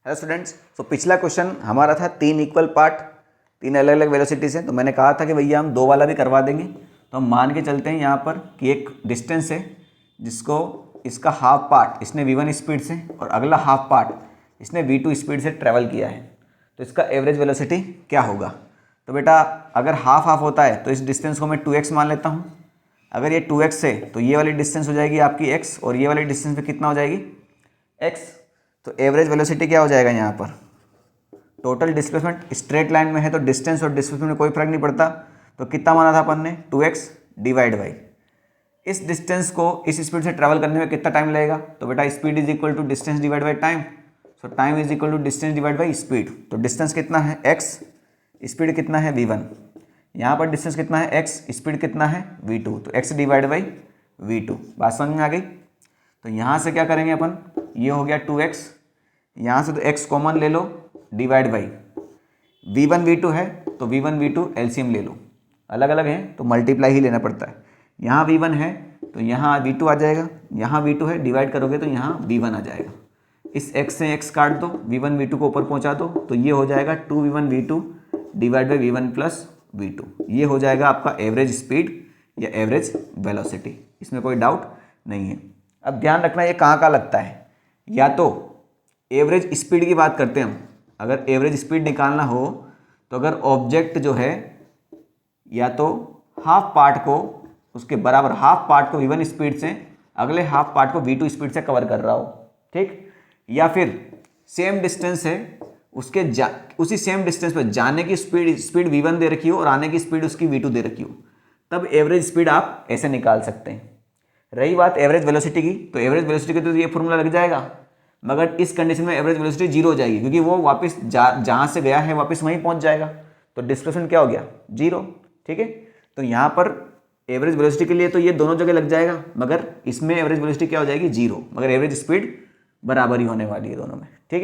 Hello students, तो पिछला question हमारा था 3 इक्वल पार्ट, 3 अलग अलग वेलोसिटीज़ हैं। तो मैंने कहा था कि भैया हम 2 वाला भी करवा देंगे। तो हम मान के चलते हैं यहाँ पर कि एक डिस्टेंस है जिसको इसका हाफ पार्ट इसने v1 स्पीड से और अगला हाफ पार्ट इसने v2 स्पीड से ट्रैवल किया है। तो इसका एवरेज वेलोसिटी क्या होगा? तो बेटा अगर हाफ हाफ होता है तो इस डिस्टेंस को मैं 2x मान लेता हूँ। अगर ये 2x है तो ये वाली डिस्टेंस हो जाएगी आपकी x और ये वाली डिस्टेंस पे कितना हो जाएगी x। तो एवरेज वेलोसिटी क्या हो जाएगा यहाँ पर? टोटल डिस्प्लेसमेंट स्ट्रेट लाइन में है तो डिस्टेंस और डिस्प्लेसमेंट में कोई फर्क नहीं पड़ता। तो कितना माना था अपन ने? 2x डिवाइड बाई इस डिस्टेंस को इस स्पीड से ट्रैवल करने में कितना टाइम लगेगा? तो बेटा speed is equal to distance divide by time. So time is equal to distance divide by speed. तो डिस्टेंस कितना है x, स्पीड कितना है v1। यहाँ पर डिस्टेंस कितना है x, स्पीड कितना है v2। तो x डिवाइड बाई v2। बात समझ में आ गई? तो यहाँ से क्या करेंगे अपन? ये हो गया 2x, यहाँ से तो x कॉमन ले लो डिवाइड बाई v1 v2 है तो v1 v2 एलसीएम ले लो। अलग अलग हैं तो मल्टीप्लाई ही लेना पड़ता है। यहाँ v1 है तो यहाँ v2 आ जाएगा, यहाँ v2 है डिवाइड करोगे तो यहाँ v1 आ जाएगा। इस x से x काट दो, v1 v2 को ऊपर पहुँचा दो तो ये हो जाएगा 2v1 v2 divide by v1 plus v2। ये हो जाएगा आपका एवरेज स्पीड या एवरेज वेलोसिटी। इसमें कोई डाउट नहीं है। अब ध्यान रखना ये कहाँ लगता है। या तो एवरेज स्पीड की बात करते हैं हम, अगर एवरेज स्पीड निकालना हो तो अगर ऑब्जेक्ट जो है या तो हाफ पार्ट को उसके बराबर हाफ पार्ट को v1 स्पीड से अगले हाफ पार्ट को v2 स्पीड से कवर कर रहा हो, ठीक। या फिर सेम डिस्टेंस है उसके उसी सेम डिस्टेंस पर जाने की स्पीड v1 दे रखी हो और आने की स्पीड उसकी v2 दे रखी हो, तब एवरेज स्पीड आप ऐसे निकाल सकते हैं। रही बात एवरेज वेलोसिटी की, तो एवरेज वेलोसिटी का तो ये फॉर्मूला लग जाएगा, मगर इस कंडीशन में एवरेज वेलोसिटी 0 हो जाएगी क्योंकि वो वापस जहाँ से गया है वापस वहीं पहुँच जाएगा। तो डिस्प्लेसमेंट क्या हो गया? 0, ठीक है। तो यहाँ पर एवरेज वेलोसिटी के लिए तो ये दोनों जगह लग जाएगा, मगर इसमें एवरेज वेलोसिटी क्या हो जाएगी? 0, मगर एवरेज स्पीड बराबर ही होने वाली है दोनों में, ठीक है।